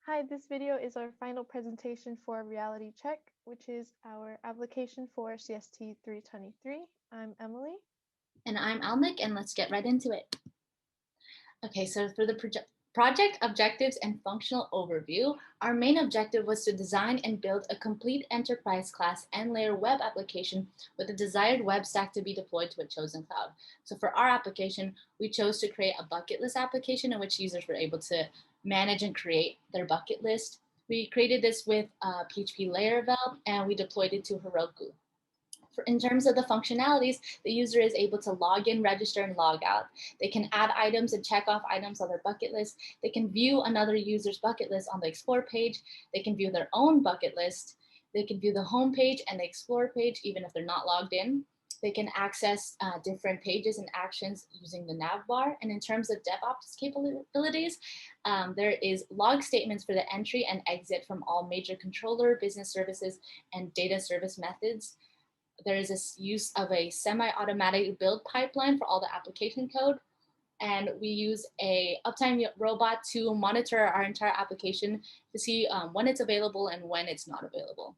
Hi, this video is our final presentation for Reality Check, which is our application for CST-323. I'm Emily. And I'm Alnick, and let's get right into it. Okay, so for the project objectives and functional overview, our main objective was to design and build a complete enterprise class and layer web application with a desired web stack to be deployed to a chosen cloud. So for our application, we chose to create a bucket list application in which users were able to manage and create their bucket list. We created this with PHP Laravel, and we deployed it to Heroku. In terms of the functionalities, the user is able to log in, register, and log out. They can add items and check off items on their bucket list. They can view another user's bucket list on the Explore page. They can view their own bucket list. They can view the home page and the Explore page, even if they're not logged in. They can access different pages and actions using the nav bar. And in terms of DevOps capabilities, there is log statements for the entry and exit from all major controller, business services, and data service methods. There is this use of a semi-automatic build pipeline for all the application code. And we use a Uptime Robot to monitor our entire application to see when it's available and when it's not available.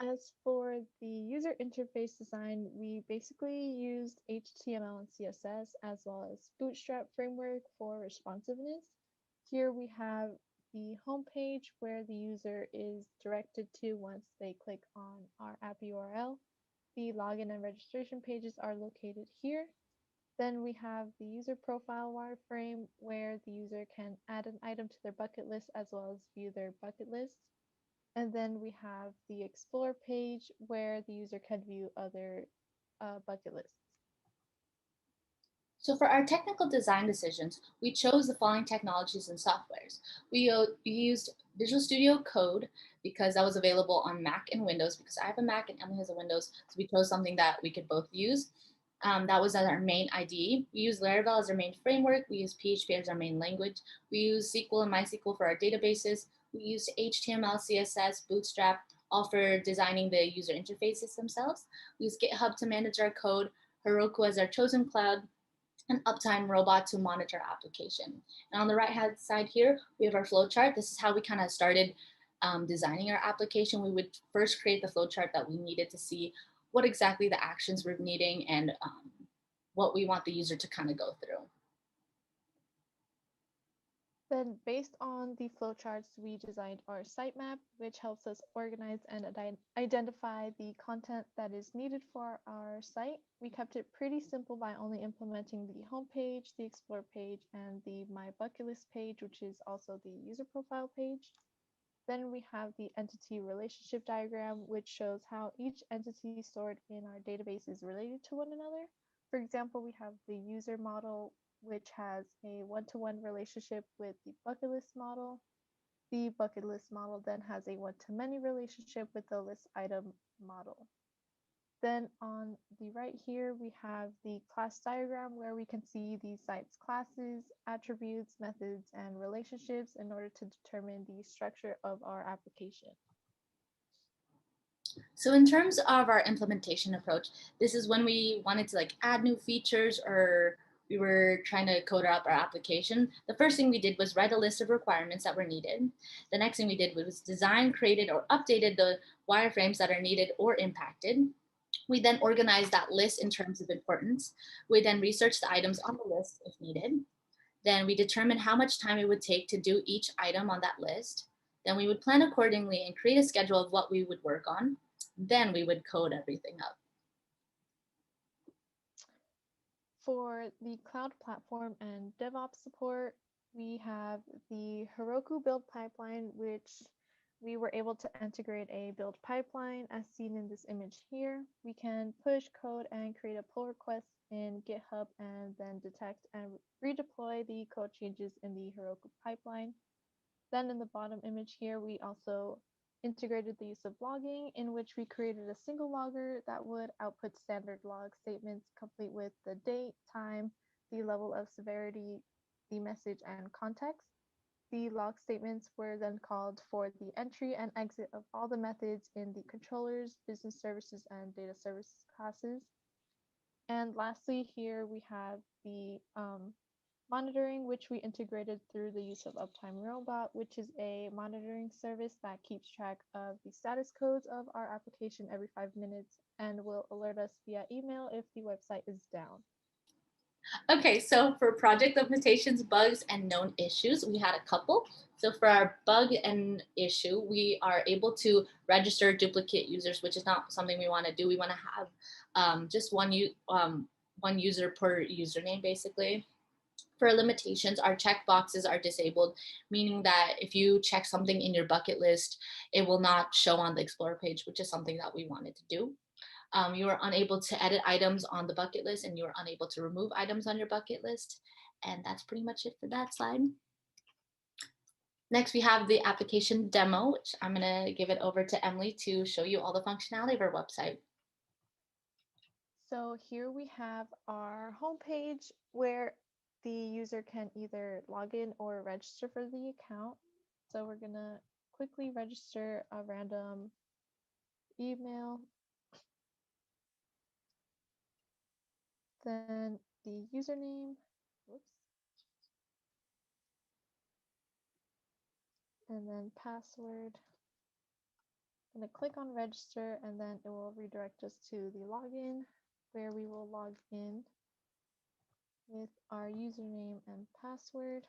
As for the user interface design, we basically used HTML and CSS as well as Bootstrap framework for responsiveness. Here we have the home page where the user is directed to once they click on our app URL. The login and registration pages are located here. Then we have the user profile wireframe where the user can add an item to their bucket list as well as view their bucket list. And then we have the Explore page where the user can view other bucket lists. So for our technical design decisions, we chose the following technologies and softwares. We used Visual Studio Code because that was available on Mac and Windows, because I have a Mac and Emily has a Windows, so we chose something that we could both use. That was our main IDE. We use Laravel as our main framework. We use PHP as our main language. We use SQL and MySQL for our databases. We used HTML, CSS, Bootstrap, all for designing the user interfaces themselves. We use GitHub to manage our code, Heroku as our chosen cloud, an Uptime Robot to monitor our application. And on the right-hand side here, we have our flowchart. This is how we kind of started designing our application. We would first create the flowchart that we needed to see what exactly the actions we're needing and what we want the user to kind of go through. Then based on the flowcharts, we designed our sitemap, which helps us organize and identify the content that is needed for our site. We kept it pretty simple by only implementing the home page, the Explore page, and the My Bucket List page, which is also the user profile page. Then we have the entity relationship diagram, which shows how each entity stored in our database is related to one another. For example, we have the user model, which has a one-to-one relationship with the bucket list model. The bucket list model then has a one-to-many relationship with the list item model. Then on the right here, we have the class diagram where we can see the site's classes, attributes, methods, and relationships in order to determine the structure of our application. So in terms of our implementation approach, this is when we wanted to add new features or we were trying to code up our application. The first thing we did was write a list of requirements that were needed. The next thing we did was design, created, or updated the wireframes that are needed or impacted. We then organized that list in terms of importance. We then researched the items on the list if needed. Then we determined how much time it would take to do each item on that list. Then we would plan accordingly and create a schedule of what we would work on. Then we would code everything up. For the cloud platform and DevOps support, we have the Heroku build pipeline, which we were able to integrate a build pipeline as seen in this image here. We can push code and create a pull request in GitHub and then detect and redeploy the code changes in the Heroku pipeline. Then in the bottom image here, we also integrated the use of logging, in which we created a single logger that would output standard log statements complete with the date, time, the level of severity, the message, and context. The log statements were then called for the entry and exit of all the methods in the controllers, business services, and data services classes. And lastly, here we have the monitoring, which we integrated through the use of Uptime Robot, which is a monitoring service that keeps track of the status codes of our application every 5 minutes and will alert us via email if the website is down. Okay, so for project implementations, bugs, and known issues, we had a couple. So for our bug and issue, we are able to register duplicate users, which is not something we want to do. We want to have just one user per username, basically. For limitations, our checkboxes are disabled, meaning that if you check something in your bucket list, it will not show on the Explorer page, which is something that we wanted to do. You are unable to edit items on the bucket list, and you are unable to remove items on your bucket list. And that's pretty much it for that slide. Next, we have the application demo, which I'm going to give it over to Emily to show you all the functionality of our website. So here we have our homepage where the user can either log in or register for the account. So we're going to quickly register a random email. Then the username, whoops, and then password. I'm going to click on register, and then it will redirect us to the login where we will log in with our username and password.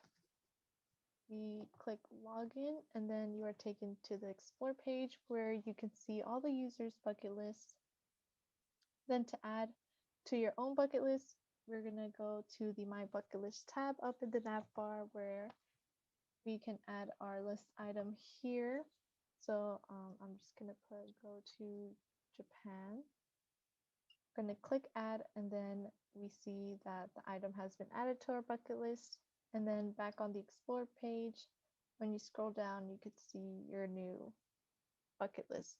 We click login, and then you are taken to the Explore page where you can see all the users' bucket lists. Then to add to your own bucket list, we're going to go to the My Bucket List tab up in the nav bar where we can add our list item here. So I'm just going to go to Japan. I'm going to click add, and then we see that the item has been added to our bucket list. And then back on the Explore page, when you scroll down, you could see your new bucket list.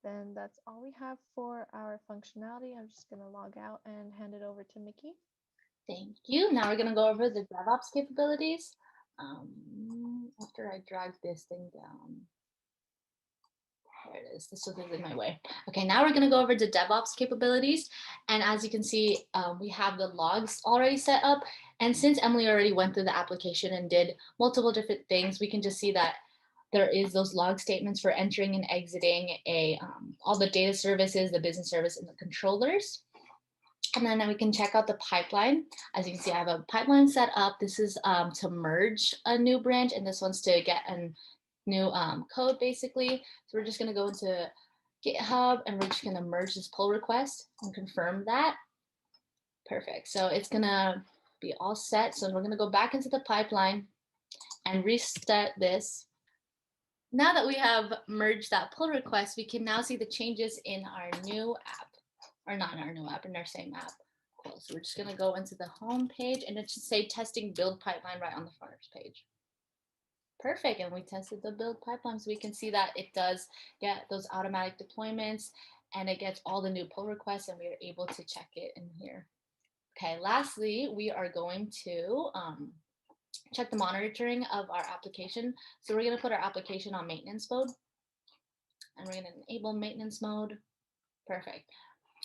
Then that's all we have for our functionality. I'm just going to log out and hand it over to Mickey. Thank you. Now we're going to go over the DevOps capabilities. After I drag this thing down. There it is. This was in my way. Okay, now we're going to go over the DevOps capabilities. And as you can see, we have the logs already set up. And since Emily already went through the application and did multiple different things, we can just see that there is those log statements for entering and exiting all the data services, the business service, and the controllers. And then we can check out the pipeline. As you can see, I have a pipeline set up. This is to merge a new branch, and this one's to get a new code, basically. So we're just going to go into GitHub, and we're just going to merge this pull request and confirm that. Perfect. So it's going to be all set. So we're going to go back into the pipeline and restart this. Now that we have merged that pull request, we can now see the changes in our new app. Or not in our new app, in our same app. Cool. So we're just going to go into the home page, and it should say testing build pipeline right on the front page. Perfect. And we tested the build pipeline, so we can see that it does get those automatic deployments, and it gets all the new pull requests, and we are able to check it in here. Okay, lastly, we are going to check the monitoring of our application. So we're going to put our application on maintenance mode, and we're going to enable maintenance mode. Perfect.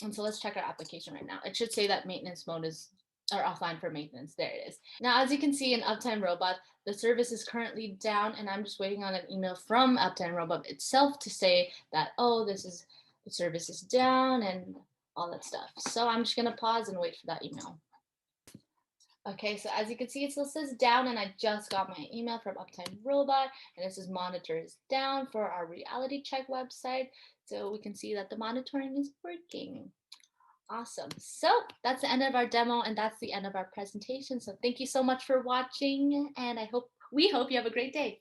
And so let's check our application right now. It should say that maintenance mode is offline for maintenance. There it is. Now, as you can see in Uptime Robot, the service is currently down, and I'm just waiting on an email from Uptime Robot itself to say that, oh, the service is down and all that stuff. So I'm just going to pause and wait for that email. Okay, so as you can see, it still says down, and I just got my email from Uptime Robot, and it says monitor is down for our reality check website. So we can see that the monitoring is working. Awesome. So that's the end of our demo, and that's the end of our presentation. So thank you so much for watching, and we hope you have a great day.